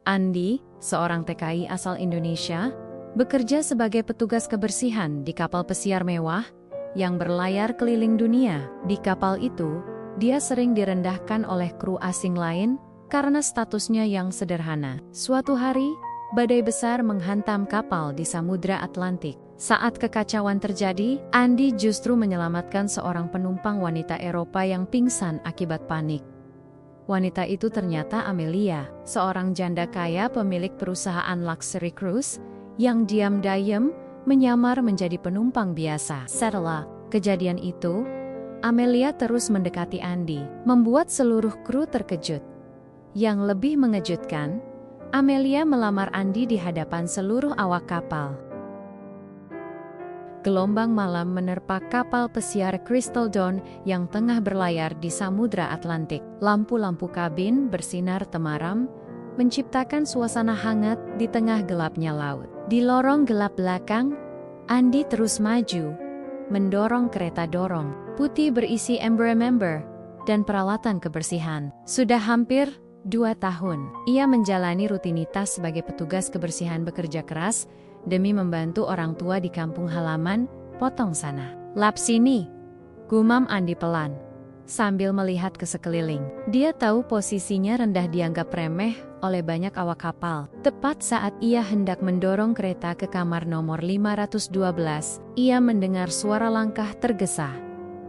Andi, seorang TKI asal Indonesia, bekerja sebagai petugas kebersihan di kapal pesiar mewah yang berlayar keliling dunia. Di kapal itu, dia sering direndahkan oleh kru asing lain karena statusnya yang sederhana. Suatu hari, badai besar menghantam kapal di Samudra Atlantik. Saat kekacauan terjadi, Andi justru menyelamatkan seorang penumpang wanita Eropa yang pingsan akibat panik. Wanita itu ternyata Amelia, seorang janda kaya pemilik perusahaan luxury cruise yang diam-diam menyamar menjadi penumpang biasa. Setelah kejadian itu, Amelia terus mendekati Andi, membuat seluruh kru terkejut. Yang lebih mengejutkan, Amelia melamar Andi di hadapan seluruh awak kapal. Gelombang malam menerpa kapal pesiar Crystal Dawn yang tengah berlayar di Samudra Atlantik. Lampu-lampu kabin bersinar temaram, menciptakan suasana hangat di tengah gelapnya laut. Di lorong gelap belakang, Andi terus maju, mendorong kereta dorong putih berisi ember-ember dan peralatan kebersihan. Sudah hampir 2 tahun, ia menjalani rutinitas sebagai petugas kebersihan bekerja keras demi membantu orang tua di kampung halaman, potong sana, lap sini, gumam Andi pelan, sambil melihat ke sekeliling. Dia tahu posisinya rendah dianggap remeh oleh banyak awak kapal. Tepat saat ia hendak mendorong kereta ke kamar nomor 512, ia mendengar suara langkah tergesa.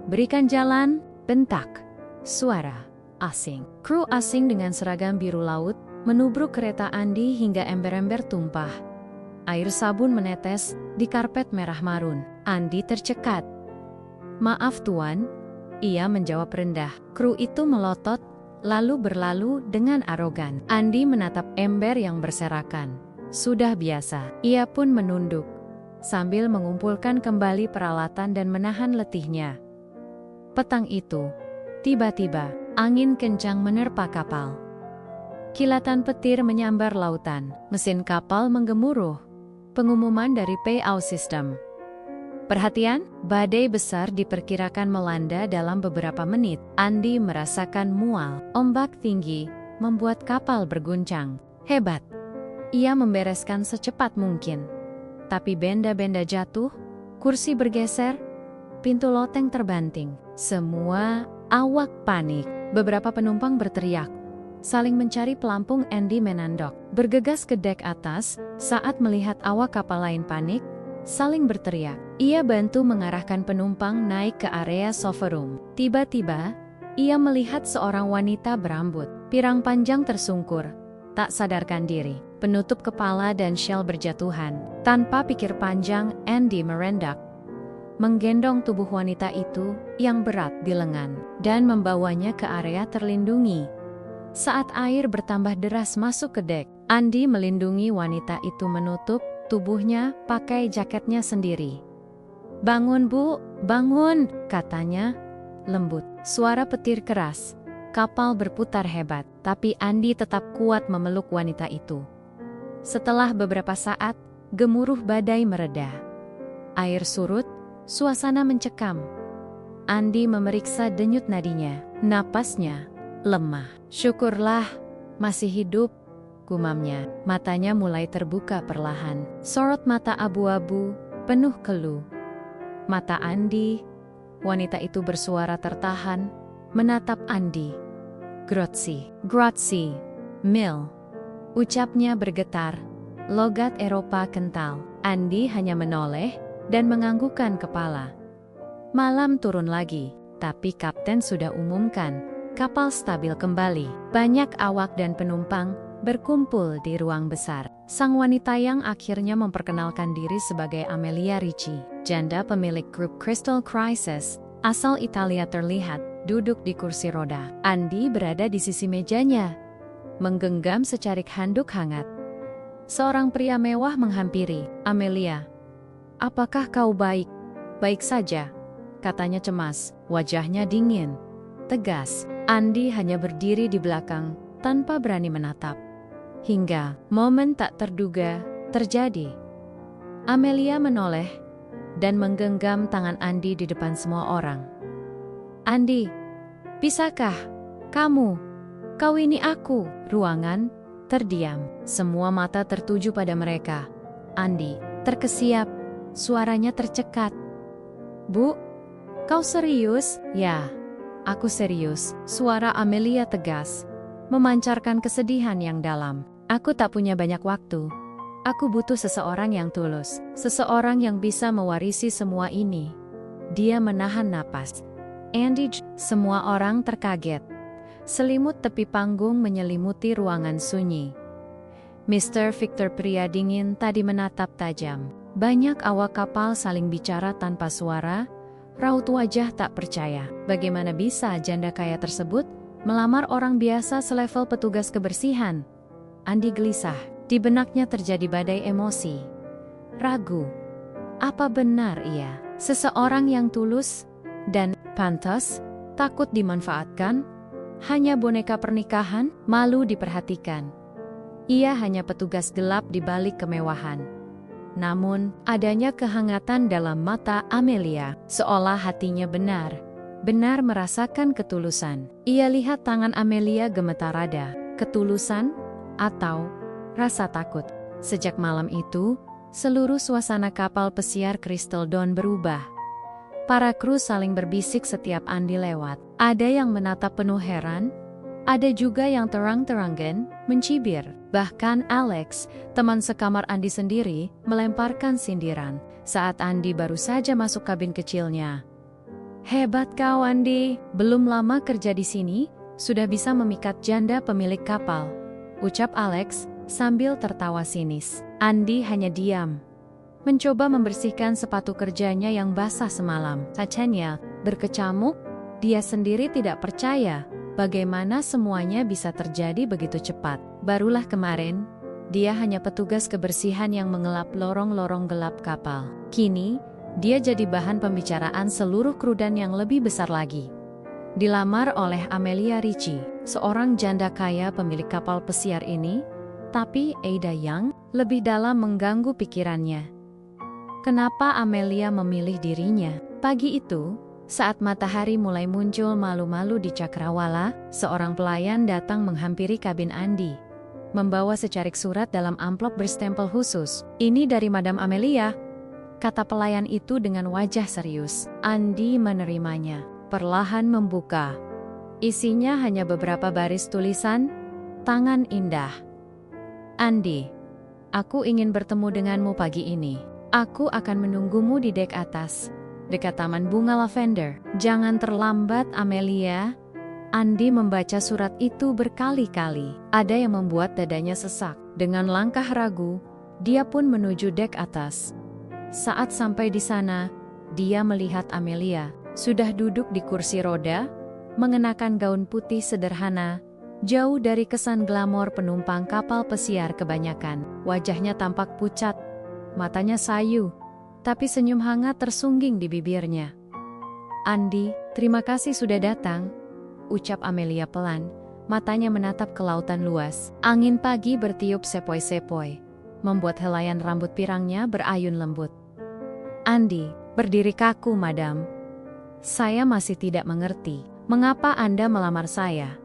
Berikan jalan, bentak. Suara asing. Kru asing dengan seragam biru laut menubruk kereta Andi hingga ember-ember tumpah. Air sabun menetes di karpet merah marun. Andi tercekat. Maaf tuan, ia menjawab rendah. Kru itu melotot, lalu berlalu dengan arogan. Andi menatap ember yang berserakan. Sudah biasa, ia pun menunduk, sambil mengumpulkan kembali peralatan dan menahan letihnya. Petang itu, tiba-tiba, angin kencang menerpa kapal. Kilatan petir menyambar lautan, mesin kapal menggemuruh. Pengumuman dari PAO System. Perhatian, badai besar diperkirakan melanda dalam beberapa menit. Andi merasakan mual. Ombak tinggi membuat kapal berguncang. Hebat. Ia membereskan secepat mungkin. Tapi benda-benda jatuh, kursi bergeser, pintu loteng terbanting. Semua awak panik. Beberapa penumpang berteriak, saling mencari pelampung. Andi menandok, bergegas ke dek atas saat melihat awak kapal lain panik, saling berteriak. Ia bantu mengarahkan penumpang naik ke area sofa room. Tiba-tiba, ia melihat seorang wanita berambut pirang panjang tersungkur, tak sadarkan diri. Penutup kepala dan syal berjatuhan. Tanpa pikir panjang, Andi merendak, menggendong tubuh wanita itu yang berat di lengan, dan membawanya ke area terlindungi. Saat air bertambah deras masuk ke dek, Andi melindungi wanita itu menutup tubuhnya pakai jaketnya sendiri. Bangun bu, bangun, katanya, lembut. Suara petir keras, kapal berputar hebat, tapi Andi tetap kuat memeluk wanita itu. Setelah beberapa saat, gemuruh badai mereda. Air surut, suasana mencekam. Andi memeriksa denyut nadinya, napasnya lemah. Syukurlah, masih hidup, gumamnya. Matanya mulai terbuka perlahan. Sorot mata abu-abu, penuh keluh. Mata Andi, wanita itu bersuara tertahan, menatap Andi. Grazie, mil. Ucapnya bergetar, logat Eropa kental. Andi hanya menoleh dan menganggukkan kepala. Malam turun lagi, tapi kapten sudah umumkan, kapal stabil kembali. Banyak awak dan penumpang berkumpul di ruang besar. Sang wanita yang akhirnya memperkenalkan diri sebagai Amelia Ricci, janda pemilik grup Crystal Crisis, asal Italia terlihat duduk di kursi roda. Andi berada di sisi mejanya, menggenggam secarik handuk hangat. Seorang pria mewah menghampiri. Amelia, apakah kau baik? Baik saja, katanya cemas. Wajahnya dingin, tegas. Andi hanya berdiri di belakang, tanpa berani menatap. Hingga momen tak terduga terjadi. Amelia menoleh dan menggenggam tangan Andi di depan semua orang. Andi, bisakah kamu? Kau ini aku. Ruangan terdiam. Semua mata tertuju pada mereka. Andy terkesiap, suaranya tercekat. "Bu, kau serius?" "Ya, aku serius," suara Amelia tegas, memancarkan kesedihan yang dalam. "Aku tak punya banyak waktu. Aku butuh seseorang yang tulus, seseorang yang bisa mewarisi semua ini." Dia menahan napas. Andy, semua orang terkaget. Selimut tepi panggung menyelimuti ruangan sunyi. Mr. Victor, pria dingin, tadi menatap tajam. Banyak awak kapal saling bicara tanpa suara, raut wajah tak percaya. Bagaimana bisa janda kaya tersebut melamar orang biasa selevel petugas kebersihan? Andy gelisah. Di benaknya terjadi badai emosi. Ragu. Apa benar ia seseorang yang tulus dan pantas? Takut dimanfaatkan? Hanya boneka pernikahan? Malu diperhatikan? Ia hanya petugas gelap di balik kemewahan. Namun, adanya kehangatan dalam mata Amelia, seolah hatinya benar merasakan ketulusan. Ia lihat tangan Amelia gemetar rada. Ketulusan atau rasa takut. Sejak malam itu, seluruh suasana kapal pesiar Crystal Dawn berubah. Para kru saling berbisik setiap Andy lewat. Ada yang menatap penuh heran, ada juga yang terang-terangan mencibir. Bahkan Alex, teman sekamar Andy sendiri, melemparkan sindiran saat Andy baru saja masuk kabin kecilnya. "Hebat kau, Andy. Belum lama kerja di sini, sudah bisa memikat janda pemilik kapal," ucap Alex sambil tertawa sinis. Andy hanya diam, mencoba membersihkan sepatu kerjanya yang basah semalam. Kacanya berkecamuk, dia sendiri tidak percaya bagaimana semuanya bisa terjadi begitu cepat. Barulah kemarin, dia hanya petugas kebersihan yang mengelap lorong-lorong gelap kapal. Kini, dia jadi bahan pembicaraan seluruh kru dan yang lebih besar lagi. Dilamar oleh Amelia Ritchie, seorang janda kaya pemilik kapal pesiar ini. Tapi Ada yang lebih dalam mengganggu pikirannya. Kenapa Amelia memilih dirinya? Pagi itu, saat matahari mulai muncul malu-malu di Cakrawala, seorang pelayan datang menghampiri kabin Andy, membawa secarik surat dalam amplop berstempel khusus. "Ini dari Madam Amelia," kata pelayan itu dengan wajah serius. Andy menerimanya, perlahan membuka. Isinya hanya beberapa baris tulisan, tangan indah. "Andy, aku ingin bertemu denganmu pagi ini. Aku akan menunggumu di dek atas, dekat taman bunga lavender. Jangan terlambat, Amelia." Andy membaca surat itu berkali-kali. Ada yang membuat dadanya sesak. Dengan langkah ragu, dia pun menuju dek atas. Saat sampai di sana, dia melihat Amelia sudah duduk di kursi roda, mengenakan gaun putih sederhana, jauh dari kesan glamor penumpang kapal pesiar kebanyakan. Wajahnya tampak pucat, matanya sayu, tapi senyum hangat tersungging di bibirnya. "Andy, terima kasih sudah datang," ucap Amelia pelan, matanya menatap ke lautan luas. Angin pagi bertiup sepoi-sepoi, membuat helaian rambut pirangnya berayun lembut. "Andy, berdiri kaku, Madam. Saya masih tidak mengerti, mengapa Anda melamar saya?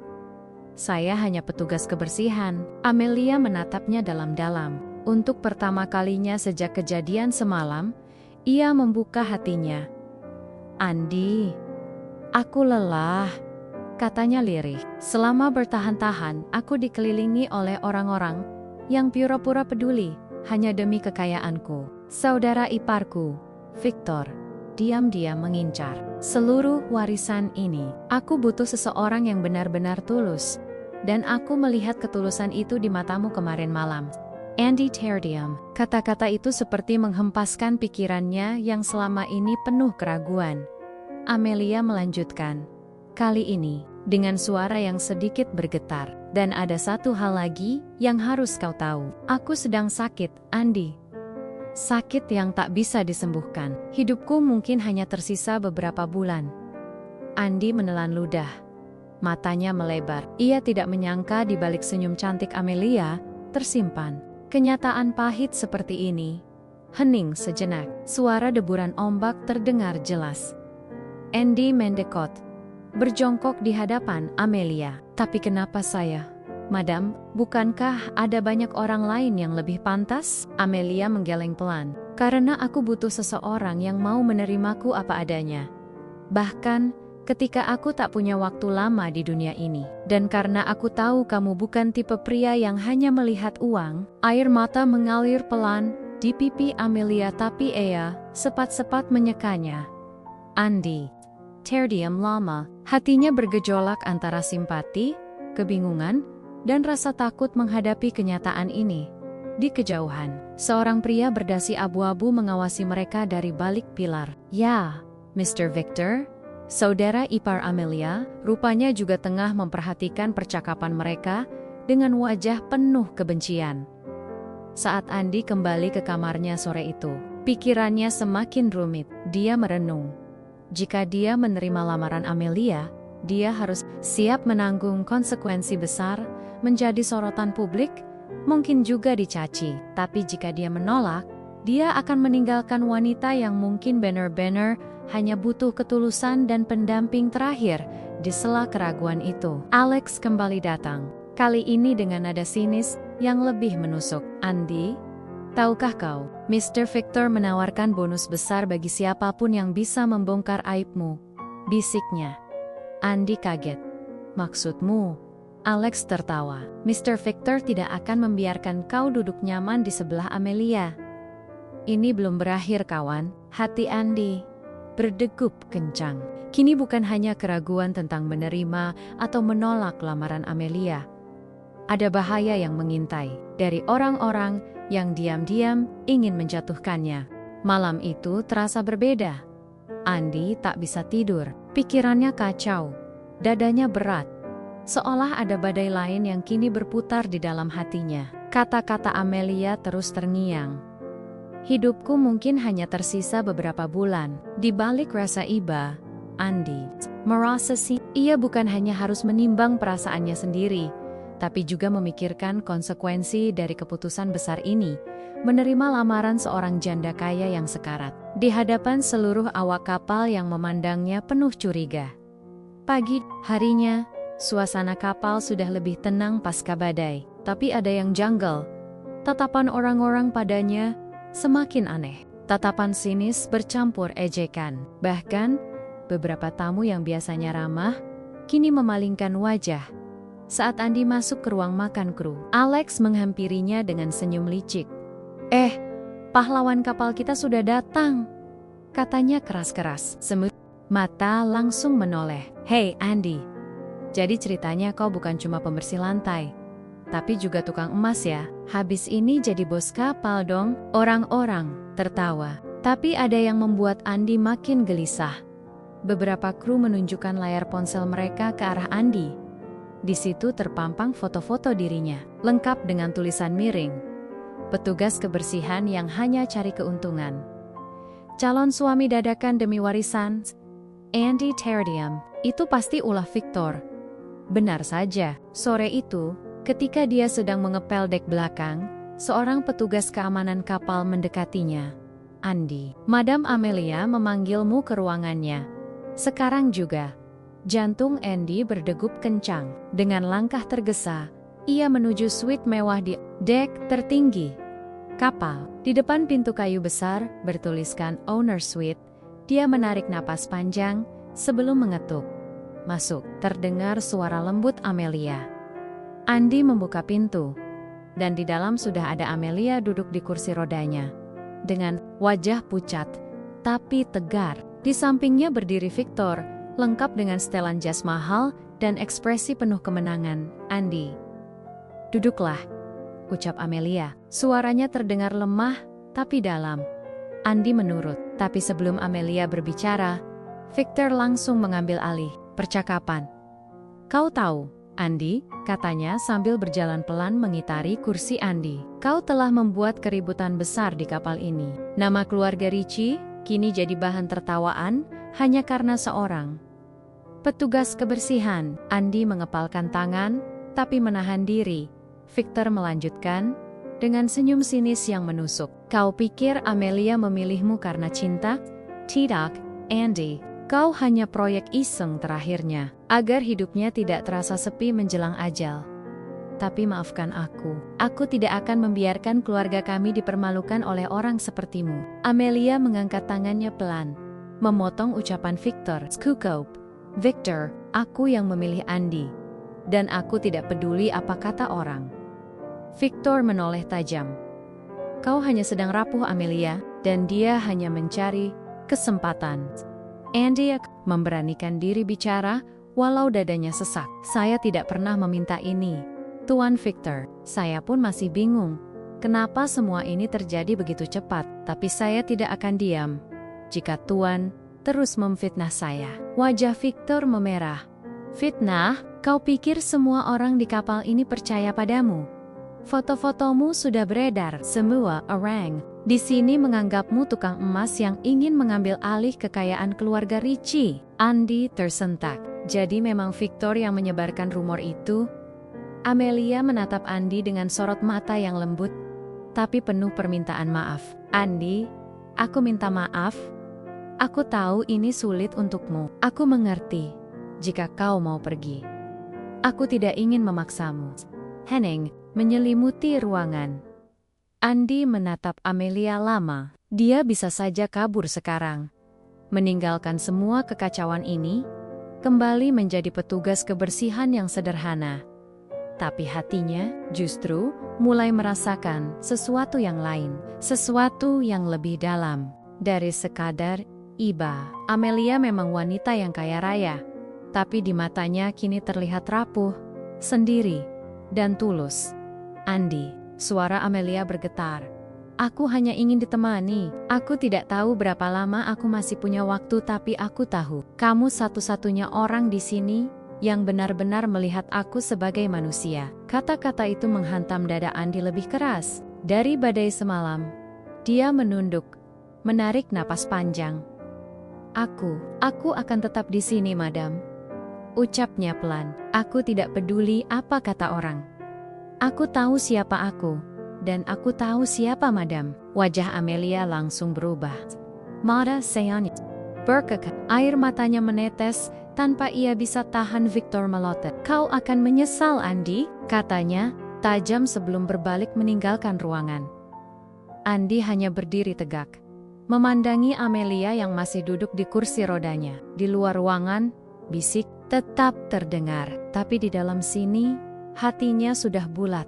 Saya hanya petugas kebersihan." Amelia menatapnya dalam-dalam. Untuk pertama kalinya sejak kejadian semalam, ia membuka hatinya. "Andy, aku lelah," katanya lirih. "Selama bertahan-tahan, aku dikelilingi oleh orang-orang yang pura-pura peduli hanya demi kekayaanku. Saudara iparku, Victor, diam-diam mengincar seluruh warisan ini. Aku butuh seseorang yang benar-benar tulus. Dan aku melihat ketulusan itu di matamu kemarin malam." Andy terdiam. Kata-kata itu seperti menghempaskan pikirannya yang selama ini penuh keraguan. Amelia melanjutkan, kali ini dengan suara yang sedikit bergetar. "Dan ada satu hal lagi yang harus kau tahu. Aku sedang sakit, Andy. Sakit yang tak bisa disembuhkan. Hidupku mungkin hanya tersisa beberapa bulan." Andy menelan ludah. Matanya melebar. Ia tidak menyangka di balik senyum cantik Amelia tersimpan kenyataan pahit seperti ini. Hening sejenak. Suara deburan ombak terdengar jelas. Andy mendekot, berjongkok di hadapan Amelia. "Tapi kenapa saya? Madam, bukankah ada banyak orang lain yang lebih pantas? Amelia menggeleng pelan. Karena aku butuh seseorang yang mau menerimaku apa adanya. Bahkan, ketika aku tak punya waktu lama di dunia ini. Dan karena aku tahu kamu bukan tipe pria yang hanya melihat uang, air mata mengalir pelan di pipi Amelia tapi ia sepat-sepat menyekanya. Andy terdiam lama, hatinya bergejolak antara simpati, kebingungan, dan rasa takut menghadapi kenyataan ini. Di kejauhan, seorang pria berdasi abu-abu mengawasi mereka dari balik pilar. Ya, Mr. Victor, saudara ipar Amelia, rupanya juga tengah memperhatikan percakapan mereka dengan wajah penuh kebencian. Saat Andy kembali ke kamarnya sore itu, pikirannya semakin rumit. Dia merenung. Jika dia menerima lamaran Amelia, dia harus siap menanggung konsekuensi besar, menjadi sorotan publik, mungkin juga dicaci. Tapi jika dia menolak, dia akan meninggalkan wanita yang mungkin benar-benar hanya butuh ketulusan dan pendamping terakhir. Di sela keraguan itu, Alex kembali datang. Kali ini dengan nada sinis yang lebih menusuk. Andy, tahukah kau, Mr. Victor menawarkan bonus besar bagi siapapun yang bisa membongkar aibmu, bisiknya. Andy kaget. Maksudmu? Alex tertawa. Mr. Victor tidak akan membiarkan kau duduk nyaman di sebelah Amelia. Ini belum berakhir, kawan. Hati Andy berdegup kencang. Kini bukan hanya keraguan tentang menerima atau menolak lamaran Amelia. Ada bahaya yang mengintai dari orang-orang yang diam-diam ingin menjatuhkannya. Malam itu terasa berbeda. Andy tak bisa tidur. Pikirannya kacau. Dadanya berat. Seolah ada badai lain yang kini berputar di dalam hatinya. Kata-kata Amelia terus terngiang. Hidupku mungkin hanya tersisa beberapa bulan. Di balik rasa iba, Andy merasa ia bukan hanya harus menimbang perasaannya sendiri, tapi juga memikirkan konsekuensi dari keputusan besar ini, menerima lamaran seorang janda kaya yang sekarat. Di hadapan seluruh awak kapal yang memandangnya penuh curiga. Pagi harinya, suasana kapal sudah lebih tenang pasca badai, tapi ada yang janggal. Tatapan orang-orang padanya semakin aneh. Tatapan sinis bercampur ejekan. Bahkan, beberapa tamu yang biasanya ramah, kini memalingkan wajah. Saat Andy masuk ke ruang makan kru, Alex menghampirinya dengan senyum licik. Pahlawan kapal kita sudah datang, katanya keras-keras. Semut mata langsung menoleh. Hei Andy, jadi ceritanya kau bukan cuma pembersih lantai, tapi juga tukang emas ya? Habis ini jadi bos kapal dong? Orang-orang tertawa. Tapi ada yang membuat Andy makin gelisah. Beberapa kru menunjukkan layar ponsel mereka ke arah Andy. Di situ terpampang foto-foto dirinya, lengkap dengan tulisan miring. Petugas kebersihan yang hanya cari keuntungan. Calon suami dadakan demi warisan. Andy terdiam. Itu pasti ulah Victor. Benar saja, sore itu, ketika dia sedang mengepel dek belakang, seorang petugas keamanan kapal mendekatinya. Andy, Madam Amelia memanggilmu ke ruangannya. Sekarang juga. Jantung Andy berdegup kencang. Dengan langkah tergesa, ia menuju suite mewah di dek tertinggi kapal. Di depan pintu kayu besar, bertuliskan Owner Suite, dia menarik napas panjang sebelum mengetuk. Masuk, terdengar suara lembut Amelia. Andy membuka pintu, dan di dalam sudah ada Amelia duduk di kursi rodanya. Dengan wajah pucat, tapi tegar. Di sampingnya berdiri Victor, lengkap dengan setelan jas mahal dan ekspresi penuh kemenangan. Andy, duduklah, ucap Amelia. Suaranya terdengar lemah, tapi dalam. Andy menurut, tapi sebelum Amelia berbicara, Victor langsung mengambil alih percakapan. Kau tahu, Andy, katanya sambil berjalan pelan mengitari kursi Andy. Kau telah membuat keributan besar di kapal ini. Nama keluarga Ritchie kini jadi bahan tertawaan hanya karena seorang petugas kebersihan. Andy mengepalkan tangan, tapi menahan diri. Victor melanjutkan dengan senyum sinis yang menusuk. Kau pikir Amelia memilihmu karena cinta? Tidak, Andy. Kau hanya proyek iseng terakhirnya, agar hidupnya tidak terasa sepi menjelang ajal. Tapi maafkan aku. Aku tidak akan membiarkan keluarga kami dipermalukan oleh orang sepertimu. Amelia mengangkat tangannya pelan, memotong ucapan Victor. Skukop. Victor, aku yang memilih Andy. Dan aku tidak peduli apa kata orang. Victor menoleh tajam. Kau hanya sedang rapuh, Amelia, dan dia hanya mencari kesempatan. Andy memberanikan diri bicara, walau dadanya sesak. Saya tidak pernah meminta ini, Tuan Victor. Saya pun masih bingung. Kenapa semua ini terjadi begitu cepat? Tapi saya tidak akan diam jika Tuan terus memfitnah saya. Wajah Victor memerah. Fitnah? Kau pikir semua orang di kapal ini percaya padamu? Foto-fotomu sudah beredar. Semua orang di sini menganggapmu tukang emas yang ingin mengambil alih kekayaan keluarga Ritchie. Andy tersentak. Jadi memang Victor yang menyebarkan rumor itu? Amelia menatap Andy dengan sorot mata yang lembut, tapi penuh permintaan maaf. Andy, aku minta maaf. Aku tahu ini sulit untukmu. Aku mengerti jika kau mau pergi. Aku tidak ingin memaksamu. Henning menyelimuti ruangan. Andy menatap Amelia lama. Dia bisa saja kabur sekarang, meninggalkan semua kekacauan ini, kembali menjadi petugas kebersihan yang sederhana. Tapi hatinya justru mulai merasakan sesuatu yang lain, sesuatu yang lebih dalam dari sekadar iba. Amelia memang wanita yang kaya raya, tapi di matanya kini terlihat rapuh, sendiri, dan tulus. Andy, suara Amelia bergetar. Aku hanya ingin ditemani. Aku tidak tahu berapa lama aku masih punya waktu, tapi aku tahu kamu satu-satunya orang di sini yang benar-benar melihat aku sebagai manusia. Kata-kata itu menghantam dada Andy lebih keras. Dari badai semalam, dia menunduk, menarik napas panjang. Aku akan tetap di sini, madam. Ucapnya pelan. Aku tidak peduli apa kata orang. Aku tahu siapa aku, dan aku tahu siapa madam. Wajah Amelia langsung berubah. Mata Sean berkekak. Air matanya menetes, tanpa ia bisa tahan Victor melotot. Kau akan menyesal, Andy, katanya, tajam sebelum berbalik meninggalkan ruangan. Andy hanya berdiri tegak, memandangi Amelia yang masih duduk di kursi rodanya. Di luar ruangan, bisik tetap terdengar, tapi di dalam sini, hatinya sudah bulat.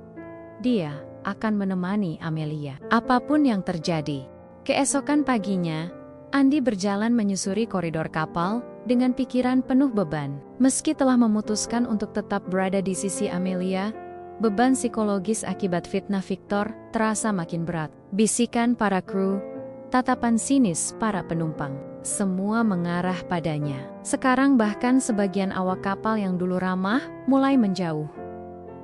Dia akan menemani Amelia, apapun yang terjadi. Keesokan paginya, Andy berjalan menyusuri koridor kapal dengan pikiran penuh beban. Meski telah memutuskan untuk tetap berada di sisi Amelia, beban psikologis akibat fitnah Victor terasa makin berat. Bisikan para kru, tatapan sinis para penumpang, semua mengarah padanya. Sekarang bahkan sebagian awak kapal yang dulu ramah mulai menjauh.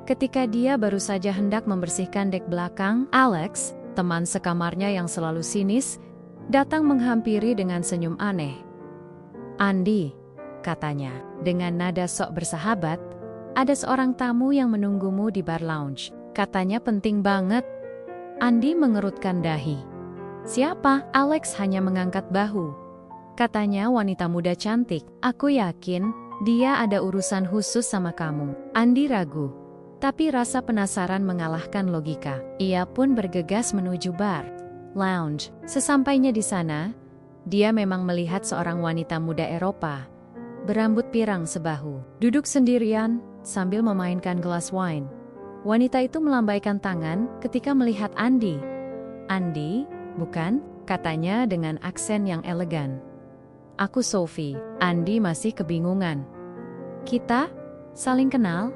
Ketika dia baru saja hendak membersihkan dek belakang, Alex, teman sekamarnya yang selalu sinis, datang menghampiri dengan senyum aneh. Andy, katanya, dengan nada sok bersahabat, ada seorang tamu yang menunggumu di bar lounge. Katanya penting banget. Andy mengerutkan dahi. Siapa? Alex hanya mengangkat bahu. Katanya wanita muda cantik. Aku yakin dia ada urusan khusus sama kamu. Andy ragu, tapi rasa penasaran mengalahkan logika. Ia pun bergegas menuju bar lounge. Sesampainya di sana, dia memang melihat seorang wanita muda Eropa, berambut pirang sebahu, duduk sendirian sambil memainkan gelas wine. Wanita itu melambaikan tangan ketika melihat Andy. Andy, bukan? Katanya dengan aksen yang elegan. Aku Sophie. Andy masih kebingungan. Kita saling kenal?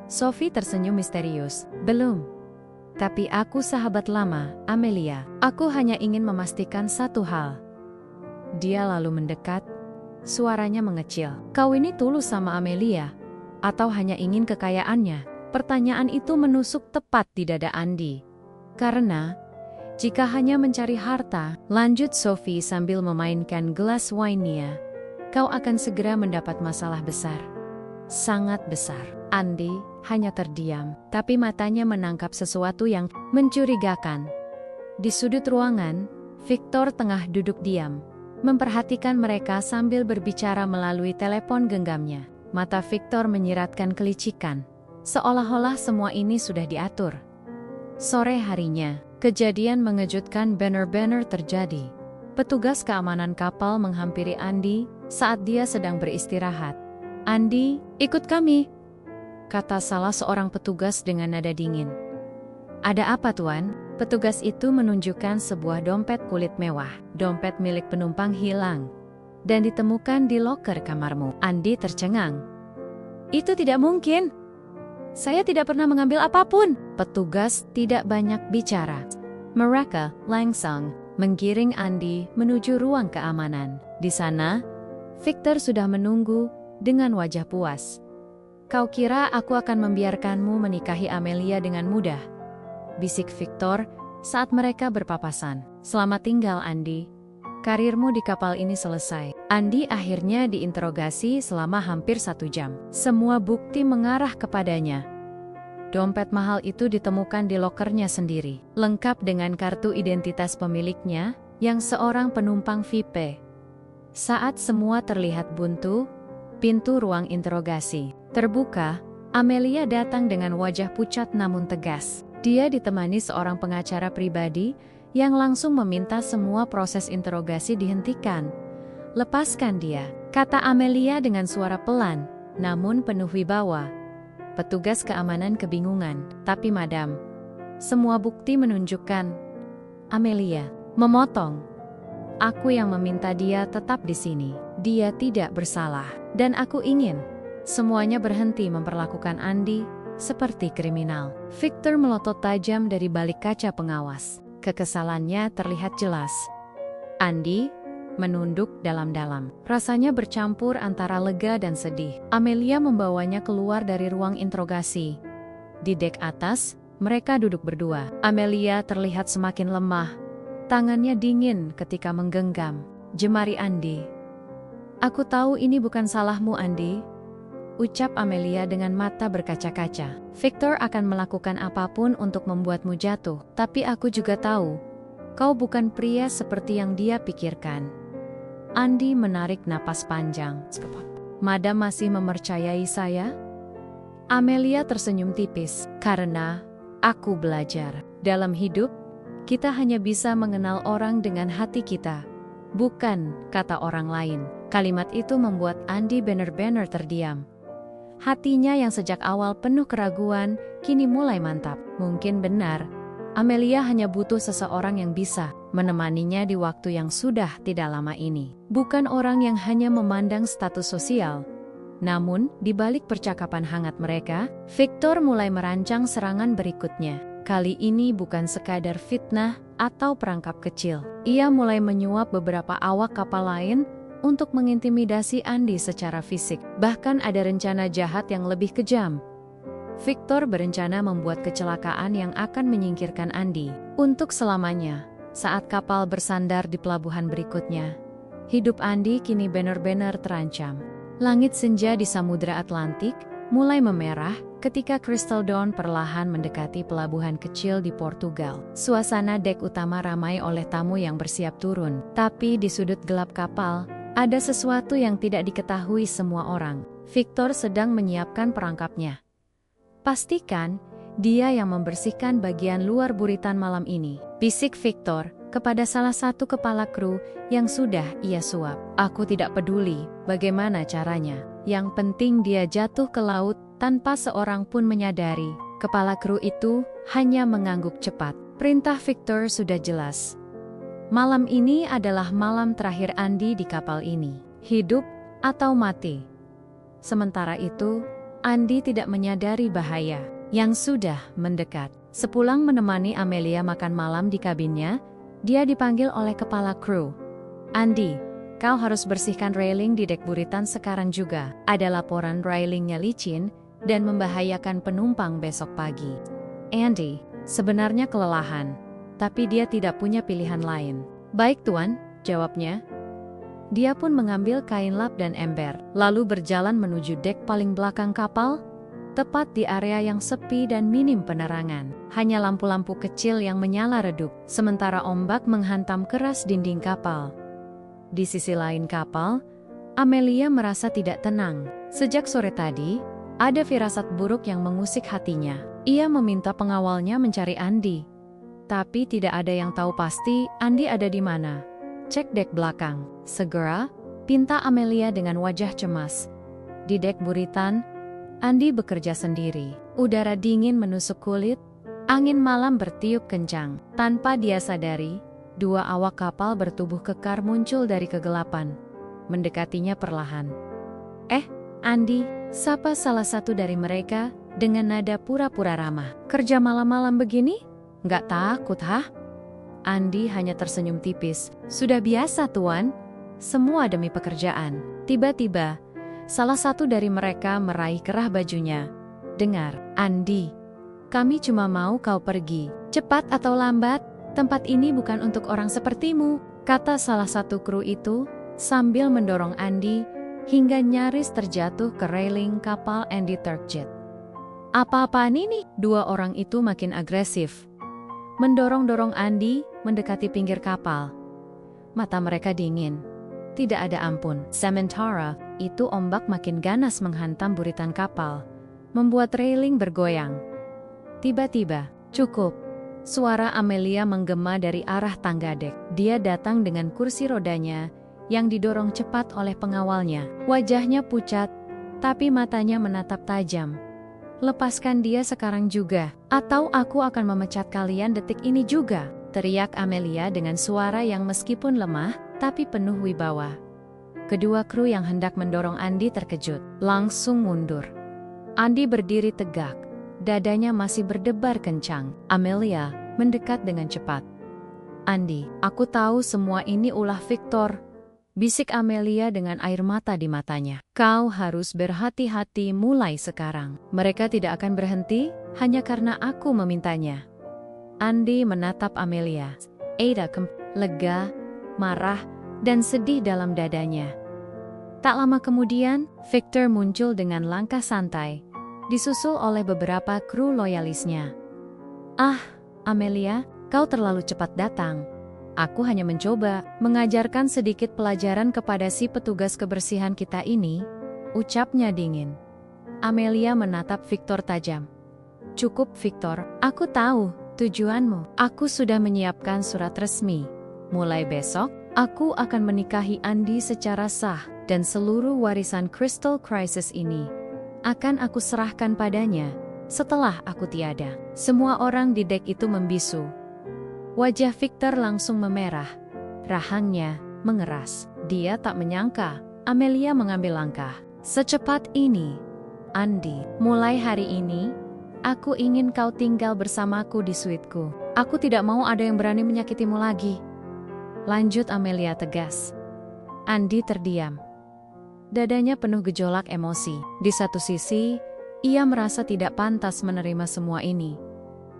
Sophie tersenyum misterius. Belum. Tapi aku sahabat lama, Amelia. Aku hanya ingin memastikan satu hal. Dia lalu mendekat, suaranya mengecil. Kau ini tulus sama Amelia? Atau hanya ingin kekayaannya? Pertanyaan itu menusuk tepat di dada Andy. Karena, jika hanya mencari harta, lanjut Sophie sambil memainkan gelas wine-nya, kau akan segera mendapat masalah besar. Sangat besar. Andy hanya terdiam, tapi matanya menangkap sesuatu yang mencurigakan. Di sudut ruangan, Victor tengah duduk diam, memperhatikan mereka sambil berbicara melalui telepon genggamnya. Mata Victor menyiratkan kelicikan. seolah-olah semua ini sudah diatur. Sore harinya, kejadian mengejutkan benar-benar terjadi. Petugas keamanan kapal menghampiri Andy saat dia sedang beristirahat. "Andy, ikut kami," kata salah seorang petugas dengan nada dingin. "Ada apa, Tuan?" Petugas itu menunjukkan sebuah dompet kulit mewah. Dompet milik penumpang hilang dan ditemukan di loker kamarmu. Andy tercengang. "Itu tidak mungkin. Saya tidak pernah mengambil apapun." Petugas tidak banyak bicara. Mereka langsung menggiring Andy menuju ruang keamanan. Di sana, Victor sudah menunggu dengan wajah puas. "Kau kira aku akan membiarkanmu menikahi Amelia dengan mudah?" bisik Victor saat mereka berpapasan. "Selamat tinggal, Andy. Karirmu di kapal ini selesai." Andy akhirnya diinterogasi selama hampir 1 jam. Semua bukti mengarah kepadanya. Dompet mahal itu ditemukan di lokernya sendiri, lengkap dengan kartu identitas pemiliknya yang seorang penumpang VIP. Saat semua terlihat buntu, pintu ruang interogasi terbuka. Amelia datang dengan wajah pucat namun tegas. Dia ditemani seorang pengacara pribadi yang langsung meminta semua proses interogasi dihentikan. "Lepaskan dia," kata Amelia dengan suara pelan, namun penuh wibawa. Petugas keamanan kebingungan. "Tapi madam, semua bukti menunjukkan..." Amelia memotong. "Aku yang meminta dia tetap di sini. Dia tidak bersalah. Dan aku ingin semuanya berhenti memperlakukan Andy seperti kriminal." Victor melotot tajam dari balik kaca pengawas. Kekesalannya terlihat jelas. Andy menunduk dalam-dalam. Rasanya bercampur antara lega dan sedih. Amelia membawanya keluar dari ruang interogasi. Di dek atas, mereka duduk berdua. Amelia terlihat semakin lemah. Tangannya dingin ketika menggenggam jemari Andy. "Aku tahu ini bukan salahmu, Andy," ucap Amelia dengan mata berkaca-kaca. "Victor akan melakukan apapun untuk membuatmu jatuh. Tapi aku juga tahu, kau bukan pria seperti yang dia pikirkan." Andy menarik napas panjang. "Madam masih mempercayai saya?" Amelia tersenyum tipis. "Karena aku belajar. Dalam hidup, kita hanya bisa mengenal orang dengan hati kita, bukan kata orang lain." Kalimat itu membuat Andy benar-benar terdiam. Hatinya yang sejak awal penuh keraguan, kini mulai mantap. Mungkin benar, Amelia hanya butuh seseorang yang bisa menemaninya di waktu yang sudah tidak lama ini. Bukan orang yang hanya memandang status sosial. Namun, di balik percakapan hangat mereka, Victor mulai merancang serangan berikutnya. Kali ini bukan sekadar fitnah atau perangkap kecil. Ia mulai menyuap beberapa awak kapal lain untuk mengintimidasi Andy secara fisik. Bahkan ada rencana jahat yang lebih kejam. Victor berencana membuat kecelakaan yang akan menyingkirkan Andy untuk selamanya. Saat kapal bersandar di pelabuhan berikutnya, hidup Andy kini benar-benar terancam. Langit senja di Samudra Atlantik mulai memerah ketika Crystal Dawn perlahan mendekati pelabuhan kecil di Portugal. Suasana dek utama ramai oleh tamu yang bersiap turun. Tapi di sudut gelap kapal, ada sesuatu yang tidak diketahui semua orang. Victor sedang menyiapkan perangkapnya. "Pastikan dia yang membersihkan bagian luar buritan malam ini," bisik Victor kepada salah satu kepala kru yang sudah ia suap. "Aku tidak peduli bagaimana caranya. Yang penting dia jatuh ke laut tanpa seorang pun menyadari." Kepala kru itu hanya mengangguk cepat. Perintah Victor sudah jelas. Malam ini adalah malam terakhir Andy di kapal ini. Hidup atau mati. Sementara itu, Andy tidak menyadari bahaya yang sudah mendekat. Sepulang menemani Amelia makan malam di kabinnya, dia dipanggil oleh kepala kru. "Andy, kau harus bersihkan railing di dek buritan sekarang juga. Ada laporan railingnya licin dan membahayakan penumpang besok pagi." Andy sebenarnya kelelahan, tapi dia tidak punya pilihan lain. "Baik, Tuan," jawabnya. Dia pun mengambil kain lap dan ember, lalu berjalan menuju dek paling belakang kapal, tepat di area yang sepi dan minim penerangan. Hanya lampu-lampu kecil yang menyala redup, sementara ombak menghantam keras dinding kapal. Di sisi lain kapal, Amelia merasa tidak tenang. Sejak sore tadi, Ada firasat buruk yang mengusik hatinya. Ia meminta pengawalnya mencari Andi. Tapi tidak ada yang tahu pasti Andi ada di mana. Cek dek belakang. Segera, pinta Amelia dengan wajah cemas. Di dek buritan, Andi bekerja sendiri. Udara dingin menusuk kulit, angin malam bertiup kencang. Tanpa dia sadari, dua awak kapal bertubuh kekar muncul dari kegelapan, mendekatinya perlahan. Andi, sapa salah satu dari mereka dengan nada pura-pura ramah. Kerja malam-malam begini? Nggak takut, hah? Andi hanya tersenyum tipis. Sudah biasa, Tuan. Semua demi pekerjaan. Tiba-tiba, salah satu dari mereka meraih kerah bajunya. Dengar, Andi, kami cuma mau kau pergi. Cepat atau lambat, tempat ini bukan untuk orang sepertimu, kata salah satu kru itu sambil mendorong Andi hingga nyaris terjatuh ke railing kapal Andy Turkjet. Apa-apaan ini? Dua orang itu makin agresif. Mendorong-dorong Andi mendekati pinggir kapal. Mata mereka dingin. Tidak ada ampun. Sementara itu ombak makin ganas menghantam buritan kapal, membuat railing bergoyang. Tiba-tiba, cukup. Suara Amelia menggema dari arah tangga dek. Dia datang dengan kursi rodanya yang didorong cepat oleh pengawalnya. Wajahnya pucat, tapi matanya menatap tajam. Lepaskan dia sekarang juga, atau aku akan memecat kalian detik ini juga, teriak Amelia dengan suara yang meskipun lemah, tapi penuh wibawa. Kedua kru yang hendak mendorong Andi terkejut, langsung mundur. Andi berdiri tegak, dadanya masih berdebar kencang. Amelia mendekat dengan cepat. Andi, aku tahu semua ini ulah Victor, bisik Amelia dengan air mata di matanya. Kau harus berhati-hati mulai sekarang. Mereka tidak akan berhenti hanya karena aku memintanya. Andi menatap Amelia. Ada lega, marah, dan sedih dalam dadanya. Tak lama kemudian, Victor muncul dengan langkah santai, disusul oleh beberapa kru loyalisnya. Amelia, kau terlalu cepat datang. Aku hanya mencoba mengajarkan sedikit pelajaran kepada si petugas kebersihan kita ini, ucapnya dingin. Amelia menatap Victor tajam. Cukup Victor, aku tahu tujuanmu. Aku sudah menyiapkan surat resmi. Mulai besok, aku akan menikahi Andi secara sah, dan seluruh warisan Crystal Crisis ini akan aku serahkan padanya setelah aku tiada. Semua orang di dek itu membisu. Wajah Victor langsung memerah. Rahangnya mengeras. Dia tak menyangka Amelia mengambil langkah secepat ini. Andi, mulai hari ini, aku ingin kau tinggal bersamaku di suiteku. Aku tidak mau ada yang berani menyakitimu lagi, lanjut Amelia tegas. Andi terdiam. Dadanya penuh gejolak emosi. Di satu sisi, ia merasa tidak pantas menerima semua ini.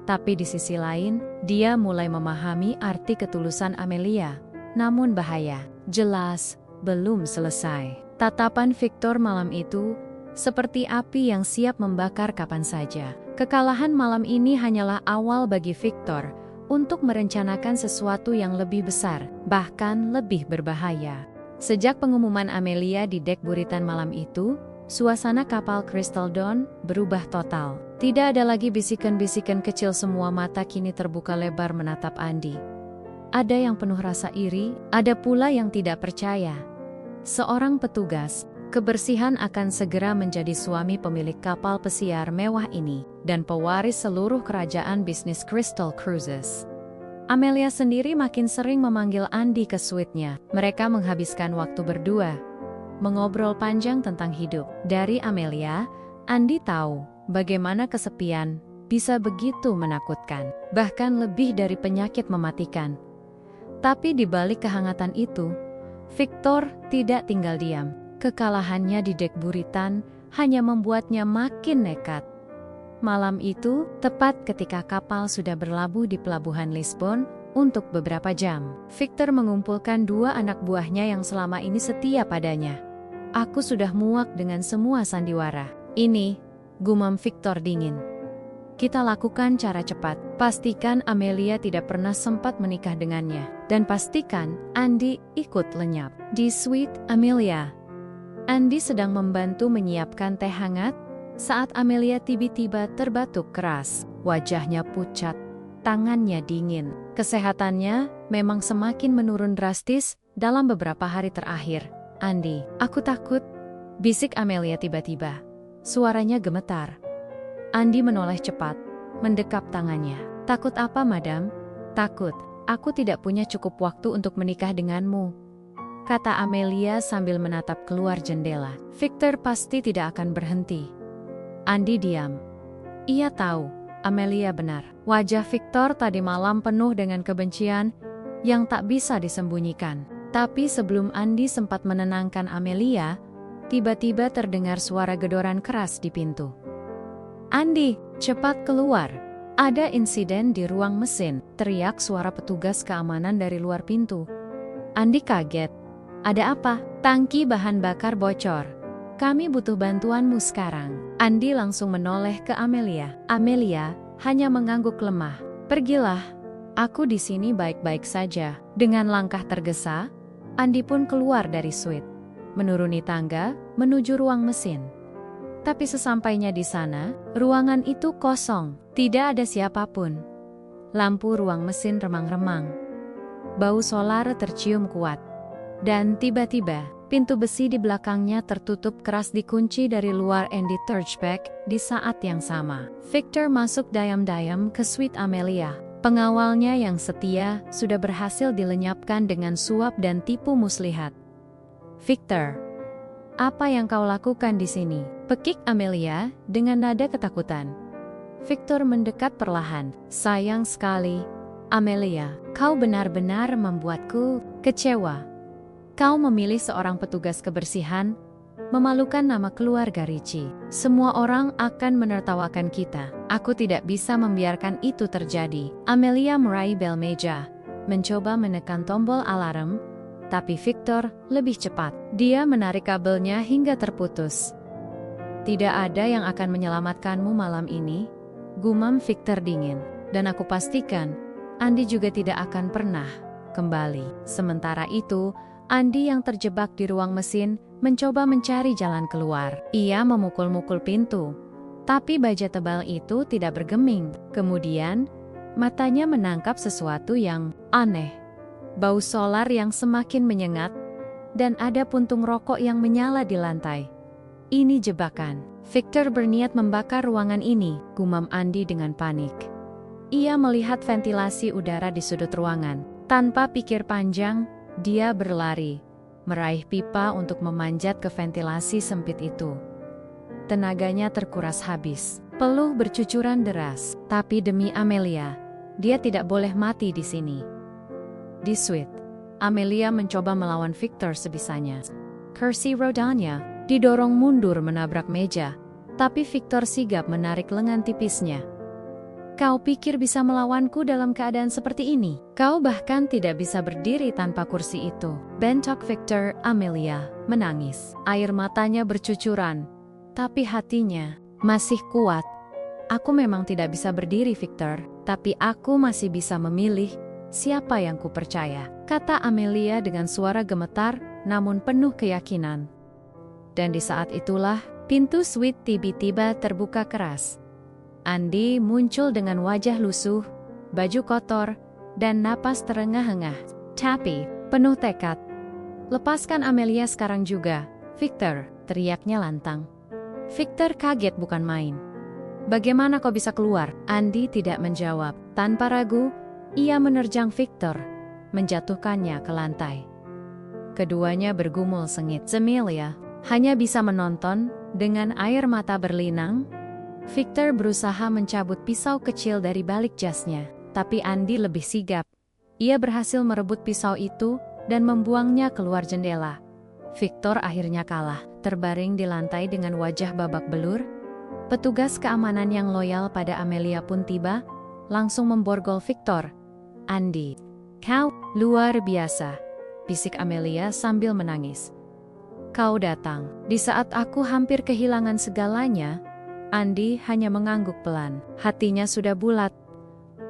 Tapi di sisi lain, dia mulai memahami arti ketulusan Amelia. Namun bahaya, jelas, belum selesai. Tatapan Victor malam itu seperti api yang siap membakar kapan saja. Kekalahan malam ini hanyalah awal bagi Victor untuk merencanakan sesuatu yang lebih besar, bahkan lebih berbahaya. Sejak pengumuman Amelia di dek buritan malam itu, suasana kapal Crystal Dawn berubah total. Tidak ada lagi bisikan-bisikan kecil, semua mata kini terbuka lebar menatap Andi. Ada yang penuh rasa iri, ada pula yang tidak percaya. Seorang petugas kebersihan akan segera menjadi suami pemilik kapal pesiar mewah ini, dan pewaris seluruh kerajaan bisnis Crystal Cruises. Amelia sendiri makin sering memanggil Andi ke suite-nya. Mereka menghabiskan waktu berdua, mengobrol panjang tentang hidup. Dari Amelia, Andi tahu bagaimana kesepian bisa begitu menakutkan, bahkan lebih dari penyakit mematikan. Tapi di balik kehangatan itu, Victor tidak tinggal diam. Kekalahannya di dek buritan hanya membuatnya makin nekat. Malam itu, tepat ketika kapal sudah berlabuh di pelabuhan Lisbon untuk beberapa jam, Victor mengumpulkan dua anak buahnya yang selama ini setia padanya. Aku sudah muak dengan semua sandiwara ini, gumam Victor dingin. Kita lakukan cara cepat. Pastikan Amelia tidak pernah sempat menikah dengannya. Dan pastikan Andi ikut lenyap. Di suite Amelia, Andi sedang membantu menyiapkan teh hangat saat Amelia tiba-tiba terbatuk keras. Wajahnya pucat, tangannya dingin. Kesehatannya memang semakin menurun drastis dalam beberapa hari terakhir. "Andi, aku takut," bisik Amelia tiba-tiba. Suaranya gemetar. Andi menoleh cepat, mendekap tangannya. "Takut apa, Madam?" "Takut, aku tidak punya cukup waktu untuk menikah denganmu," kata Amelia sambil menatap keluar jendela. "Victor pasti tidak akan berhenti." Andi diam. Ia tahu, Amelia benar. Wajah Victor tadi malam penuh dengan kebencian yang tak bisa disembunyikan. Tapi sebelum Andi sempat menenangkan Amelia, tiba-tiba terdengar suara gedoran keras di pintu. "Andi, cepat keluar. Ada insiden di ruang mesin," teriak suara petugas keamanan dari luar pintu. Andi kaget. "Ada apa?" "Tangki bahan bakar bocor. Kami butuh bantuanmu sekarang." Andi langsung menoleh ke Amelia. Amelia hanya mengangguk lemah. "Pergilah. Aku di sini baik-baik saja." Dengan langkah tergesa, Andi pun keluar dari suite, menuruni tangga menuju ruang mesin. Tapi sesampainya di sana, ruangan itu kosong, tidak ada siapapun. Lampu ruang mesin remang-remang. Bau solar tercium kuat. Dan tiba-tiba, pintu besi di belakangnya tertutup keras dikunci dari luar and diterjebak di saat yang sama. Victor masuk diam-diam ke suite Amelia. Pengawalnya yang setia sudah berhasil dilenyapkan dengan suap dan tipu muslihat. "Victor, apa yang kau lakukan di sini?" pekik Amelia dengan nada ketakutan. Victor mendekat perlahan. "Sayang sekali, Amelia, kau benar-benar membuatku kecewa. Kau memilih seorang petugas kebersihan, memalukan nama keluarga Ricci. Semua orang akan menertawakan kita. Aku tidak bisa membiarkan itu terjadi." Amelia meraih bel meja, mencoba menekan tombol alarm, tapi Victor lebih cepat. Dia menarik kabelnya hingga terputus. "Tidak ada yang akan menyelamatkanmu malam ini," gumam Victor dingin. "Dan aku pastikan, Andi juga tidak akan pernah kembali." Sementara itu, Andi yang terjebak di ruang mesin mencoba mencari jalan keluar. Ia memukul-mukul pintu, tapi baja tebal itu tidak bergeming. Kemudian, matanya menangkap sesuatu yang aneh. Bau solar yang semakin menyengat, dan ada puntung rokok yang menyala di lantai. "Ini jebakan. Victor berniat membakar ruangan ini," gumam Andi dengan panik. Ia melihat ventilasi udara di sudut ruangan. Tanpa pikir panjang, dia berlari, meraih pipa untuk memanjat ke ventilasi sempit itu. Tenaganya terkuras habis. Peluh bercucuran deras. Tapi demi Amelia, dia tidak boleh mati di sini. Di suite, Amelia mencoba melawan Victor sebisanya. Kursi rodanya didorong mundur menabrak meja, tapi Victor sigap menarik lengan tipisnya. "Kau pikir bisa melawanku dalam keadaan seperti ini? Kau bahkan tidak bisa berdiri tanpa kursi itu," bentak Victor. Amelia menangis. Air matanya bercucuran, tapi hatinya masih kuat. "Aku memang tidak bisa berdiri, Victor, tapi aku masih bisa memilih siapa yang kupercaya," kata Amelia dengan suara gemetar namun penuh keyakinan. Dan di saat itulah, pintu suite tiba-tiba terbuka keras. Andi muncul dengan wajah lusuh, baju kotor, dan napas terengah-engah. Tapi, penuh tekad. "Lepaskan Amelia sekarang juga, Victor," teriaknya lantang. Victor kaget bukan main. "Bagaimana kau bisa keluar?" Andi tidak menjawab. Tanpa ragu, ia menerjang Victor, menjatuhkannya ke lantai. Keduanya bergumul sengit. Amelia hanya bisa menonton dengan air mata berlinang. Victor berusaha mencabut pisau kecil dari balik jasnya, tapi Andi lebih sigap. Ia berhasil merebut pisau itu dan membuangnya keluar jendela. Victor akhirnya kalah, terbaring di lantai dengan wajah babak belur. Petugas keamanan yang loyal pada Amelia pun tiba, langsung memborgol Victor. "Andi, kau luar biasa," bisik Amelia sambil menangis. "Kau datang di saat aku hampir kehilangan segalanya." Andi hanya mengangguk pelan. Hatinya sudah bulat.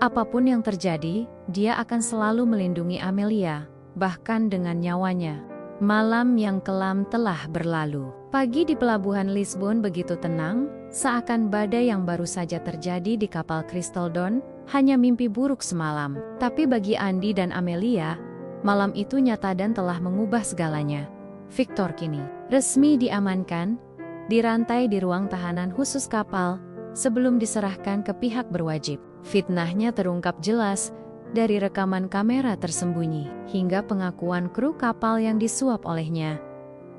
Apapun yang terjadi, dia akan selalu melindungi Amelia, bahkan dengan nyawanya. Malam yang kelam telah berlalu. Pagi di pelabuhan Lisbon begitu tenang, Seakan badai yang baru saja terjadi di kapal Crystal Dawn hanya mimpi buruk semalam. Tapi bagi Andy dan Amelia, malam itu nyata dan telah mengubah segalanya. Victor kini resmi diamankan, dirantai di ruang tahanan khusus kapal sebelum diserahkan ke pihak berwajib. Fitnahnya terungkap jelas dari rekaman kamera tersembunyi hingga pengakuan kru kapal yang disuap olehnya.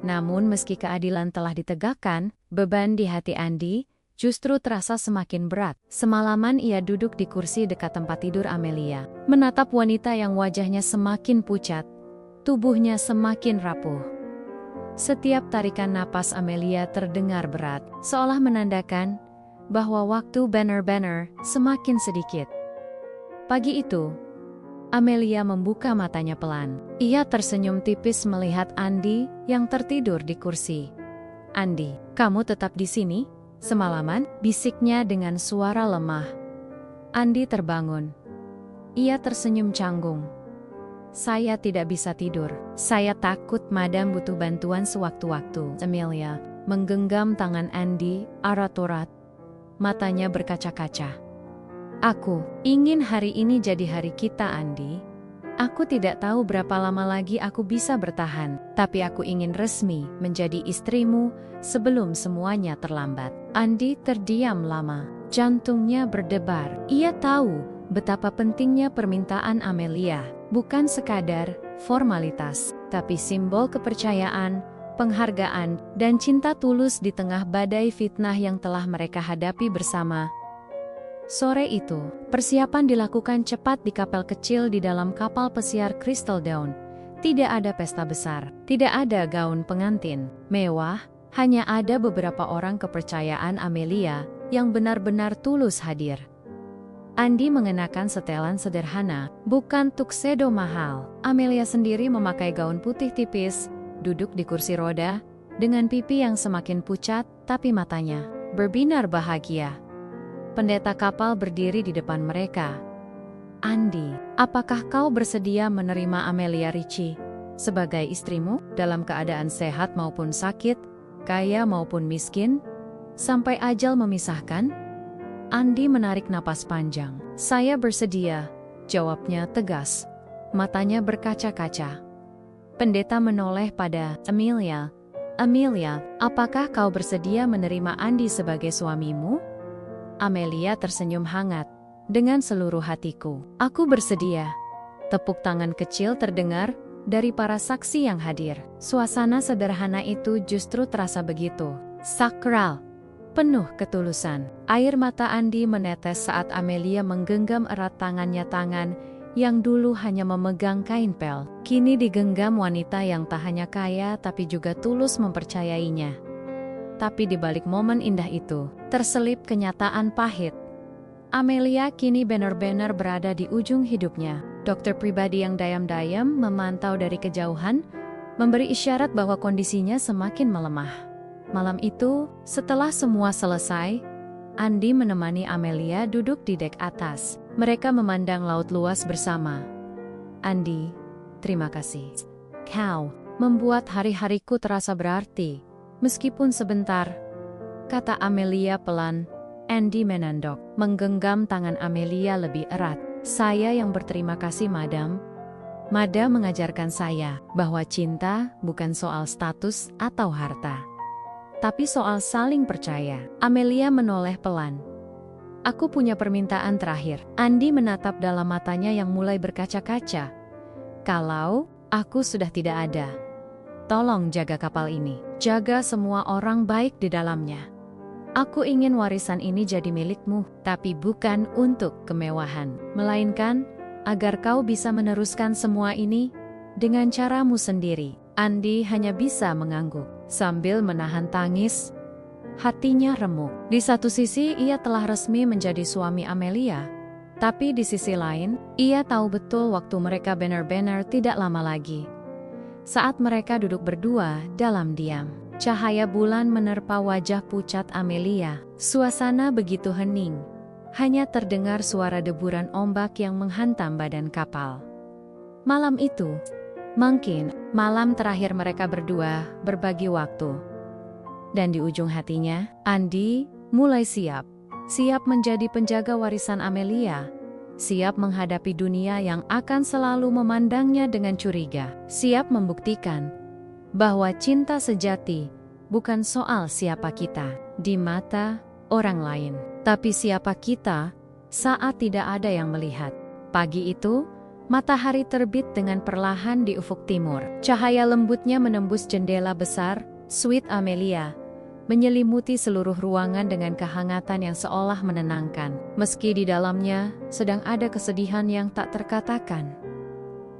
Namun meski keadilan telah ditegakkan, beban di hati Andy justru terasa semakin berat. Semalaman ia duduk di kursi dekat tempat tidur Amelia, menatap wanita yang wajahnya semakin pucat, tubuhnya semakin rapuh. Setiap tarikan napas Amelia terdengar berat, seolah menandakan bahwa waktu benar-benar semakin sedikit. Pagi itu, Amelia membuka matanya pelan. Ia tersenyum tipis melihat Andy yang tertidur di kursi. "Andy, kamu tetap di sini? Semalaman?" bisiknya dengan suara lemah. Andy terbangun. Ia tersenyum canggung. "Saya tidak bisa tidur. Saya takut Madam butuh bantuan sewaktu-waktu." Amelia menggenggam tangan Andy erat-erat. Matanya berkaca-kaca. "Aku ingin hari ini jadi hari kita, Andy. Aku tidak tahu berapa lama lagi aku bisa bertahan, tapi aku ingin resmi menjadi istrimu sebelum semuanya terlambat." Andy terdiam lama, jantungnya berdebar. Ia tahu betapa pentingnya permintaan Amelia, bukan sekadar formalitas, tapi simbol kepercayaan, penghargaan, dan cinta tulus di tengah badai fitnah yang telah mereka hadapi bersama. Sore itu, persiapan dilakukan cepat di kapal kecil di dalam kapal pesiar Crystal Dawn. Tidak ada pesta besar, tidak ada gaun pengantin mewah, hanya ada beberapa orang kepercayaan Amelia yang benar-benar tulus hadir. Andy mengenakan setelan sederhana, bukan tuxedo mahal. Amelia sendiri memakai gaun putih tipis, duduk di kursi roda, dengan pipi yang semakin pucat, tapi matanya berbinar bahagia. Pendeta kapal berdiri di depan mereka. "Andy, apakah kau bersedia menerima Amelia Ritchie sebagai istrimu dalam keadaan sehat maupun sakit, kaya maupun miskin, sampai ajal memisahkan?" Andy menarik napas panjang. "Saya bersedia," jawabnya tegas. Matanya berkaca-kaca. Pendeta menoleh pada Amelia. "Amelia, apakah kau bersedia menerima Andy sebagai suamimu?" Amelia tersenyum hangat. "Dengan seluruh hatiku, aku bersedia." Tepuk tangan kecil terdengar dari para saksi yang hadir. Suasana sederhana itu justru terasa begitu sakral, penuh ketulusan. Air mata Andy menetes saat Amelia menggenggam erat tangan yang dulu hanya memegang kain pel. Kini digenggam wanita yang tak hanya kaya tapi juga tulus mempercayainya. Tapi di balik momen indah itu, terselip kenyataan pahit. Amelia kini benar-benar berada di ujung hidupnya. Dokter pribadi yang diam-diam memantau dari kejauhan, memberi isyarat bahwa kondisinya semakin melemah. Malam itu, setelah semua selesai, Andy menemani Amelia duduk di dek atas. Mereka memandang laut luas bersama. "Andy, terima kasih. Kau membuat hari-hariku terasa berarti. Meskipun sebentar," kata Amelia pelan. Andy menandok, menggenggam tangan Amelia lebih erat. "Saya yang berterima kasih, Madam. Madam mengajarkan saya bahwa cinta bukan soal status atau harta, tapi soal saling percaya." Amelia menoleh pelan. "Aku punya permintaan terakhir." Andy menatap dalam matanya yang mulai berkaca-kaca. "Kalau aku sudah tidak ada, tolong jaga kapal ini. Jaga semua orang baik di dalamnya. Aku ingin warisan ini jadi milikmu, tapi bukan untuk kemewahan, melainkan agar kau bisa meneruskan semua ini dengan caramu sendiri." Andy hanya bisa mengangguk sambil menahan tangis. Hatinya remuk. Di satu sisi ia telah resmi menjadi suami Amelia, tapi di sisi lain, ia tahu betul waktu mereka benar-benar tidak lama lagi. Saat mereka duduk berdua dalam diam, cahaya bulan menerpa wajah pucat Amelia. Suasana begitu hening. Hanya terdengar suara deburan ombak yang menghantam badan kapal. Malam itu, mungkin malam terakhir mereka berdua berbagi waktu. Dan di ujung hatinya, Andy mulai siap. Siap menjadi penjaga warisan Amelia. Siap menghadapi dunia yang akan selalu memandangnya dengan curiga. Siap membuktikan bahwa cinta sejati bukan soal siapa kita di mata orang lain, tapi siapa kita saat tidak ada yang melihat. Pagi itu, matahari terbit dengan perlahan di ufuk timur. Cahaya lembutnya menembus jendela besar, suite Amelia, menyelimuti seluruh ruangan dengan kehangatan yang seolah menenangkan. Meski di dalamnya sedang ada kesedihan yang tak terkatakan.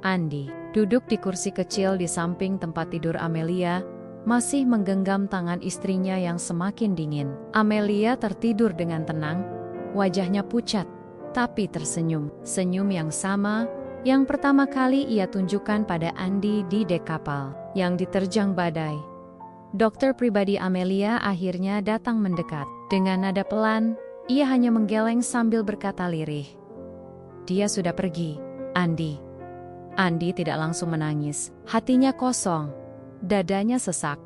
Andi duduk di kursi kecil di samping tempat tidur Amelia, masih menggenggam tangan istrinya yang semakin dingin. Amelia tertidur dengan tenang, wajahnya pucat, tapi tersenyum. Senyum yang sama yang pertama kali ia tunjukkan pada Andi di dek kapal yang diterjang badai. Dokter pribadi Amelia akhirnya datang mendekat. Dengan nada pelan, ia hanya menggeleng sambil berkata lirih. Dia sudah pergi, Andi. Andi tidak langsung menangis. Hatinya kosong, dadanya sesak.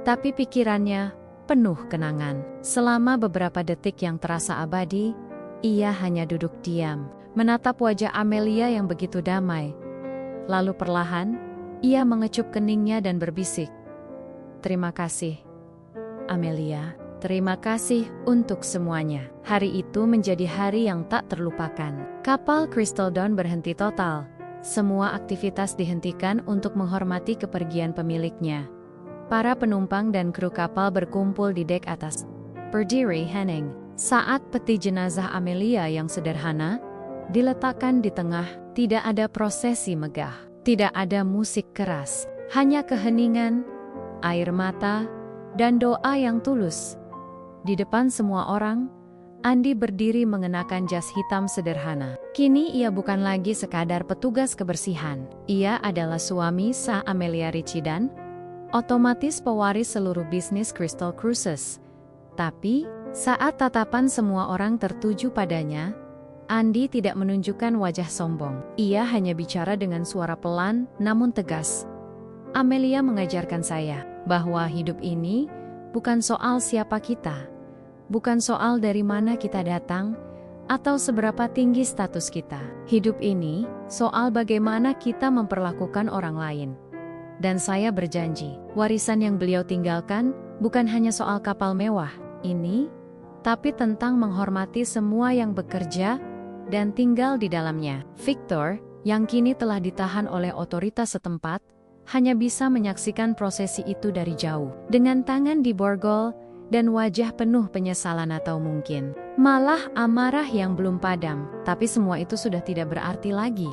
Tapi pikirannya penuh kenangan. Selama beberapa detik yang terasa abadi, ia hanya duduk diam, menatap wajah Amelia yang begitu damai. Lalu perlahan, ia mengecup keningnya dan berbisik. Terima kasih, Amelia. Terima kasih untuk semuanya. Hari itu menjadi hari yang tak terlupakan. Kapal Crystal Dawn berhenti total. Semua aktivitas dihentikan untuk menghormati kepergian pemiliknya. Para penumpang dan kru kapal berkumpul di dek atas, berdiri hening. Saat peti jenazah Amelia yang sederhana diletakkan di tengah, tidak ada prosesi megah, tidak ada musik keras, hanya keheningan, air mata, dan doa yang tulus. Di depan semua orang, Andi berdiri mengenakan jas hitam sederhana. Kini ia bukan lagi sekadar petugas kebersihan. Ia adalah suami sah Amelia Richidan, otomatis pewaris seluruh bisnis Crystal Cruises. Tapi, saat tatapan semua orang tertuju padanya, Andi tidak menunjukkan wajah sombong. Ia hanya bicara dengan suara pelan namun tegas. Amelia mengajarkan saya bahwa hidup ini bukan soal siapa kita, bukan soal dari mana kita datang, atau seberapa tinggi status kita. Hidup ini soal bagaimana kita memperlakukan orang lain. Dan saya berjanji, warisan yang beliau tinggalkan bukan hanya soal kapal mewah ini, tapi tentang menghormati semua yang bekerja dan tinggal di dalamnya. Victor, yang kini telah ditahan oleh otoritas setempat, hanya bisa menyaksikan prosesi itu dari jauh, dengan tangan di borgol dan wajah penuh penyesalan atau mungkin malah amarah yang belum padam. Tapi semua itu sudah tidak berarti lagi.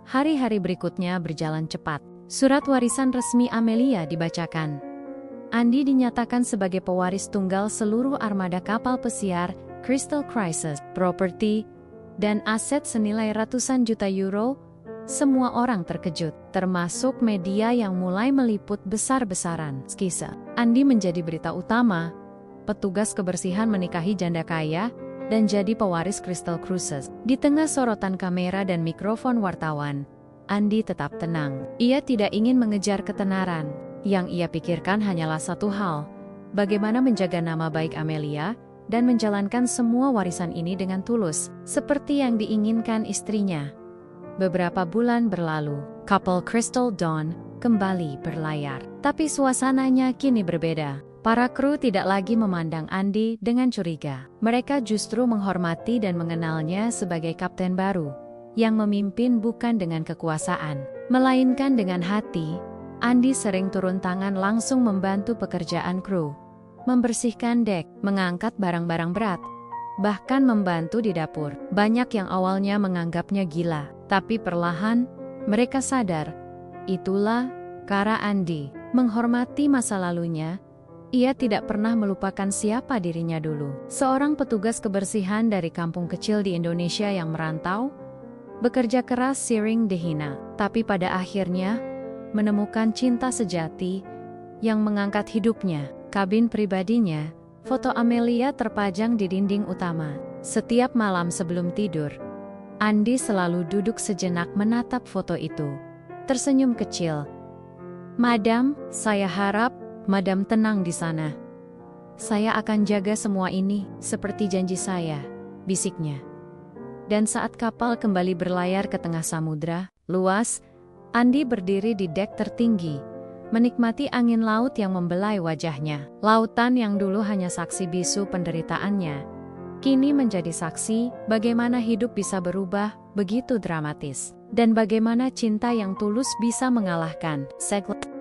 Hari-hari berikutnya berjalan cepat. Surat warisan resmi Amelia dibacakan. Andi dinyatakan sebagai pewaris tunggal seluruh armada kapal pesiar Crystal Cruises, properti dan aset senilai ratusan juta euro. Semua orang terkejut, termasuk media yang mulai meliput besar-besaran. Skisa Andi menjadi berita utama. Petugas kebersihan menikahi janda kaya dan jadi pewaris Crystal Cruises. Di tengah sorotan kamera dan mikrofon wartawan, Andi tetap tenang. Ia tidak ingin mengejar ketenaran. Yang ia pikirkan hanyalah satu hal, bagaimana menjaga nama baik Amelia dan menjalankan semua warisan ini dengan tulus, seperti yang diinginkan istrinya. Beberapa bulan berlalu, kapal Crystal Dawn kembali berlayar. Tapi suasananya kini berbeda. Para kru tidak lagi memandang Andi dengan curiga. Mereka justru menghormati dan mengenalnya sebagai kapten baru, yang memimpin bukan dengan kekuasaan, melainkan dengan hati. Andi sering turun tangan langsung membantu pekerjaan kru, membersihkan dek, mengangkat barang-barang berat, bahkan membantu di dapur. Banyak yang awalnya menganggapnya gila, tapi perlahan mereka sadar, itulah cara Andi menghormati masa lalunya. Ia tidak pernah melupakan siapa dirinya dulu. Seorang petugas kebersihan dari kampung kecil di Indonesia yang merantau, bekerja keras sering dihina, tapi pada akhirnya menemukan cinta sejati yang mengangkat hidupnya. Kabin pribadinya, foto Amelia terpajang di dinding utama. Setiap malam sebelum tidur, Andi selalu duduk sejenak menatap foto itu, tersenyum kecil. "Madam, saya harap Madam tenang di sana. Saya akan jaga semua ini, seperti janji saya, bisiknya. Dan saat kapal kembali berlayar ke tengah samudra luas, Andi berdiri di dek tertinggi, menikmati angin laut yang membelai wajahnya. Lautan yang dulu hanya saksi bisu penderitaannya, kini menjadi saksi bagaimana hidup bisa berubah begitu dramatis. Dan bagaimana cinta yang tulus bisa mengalahkan segala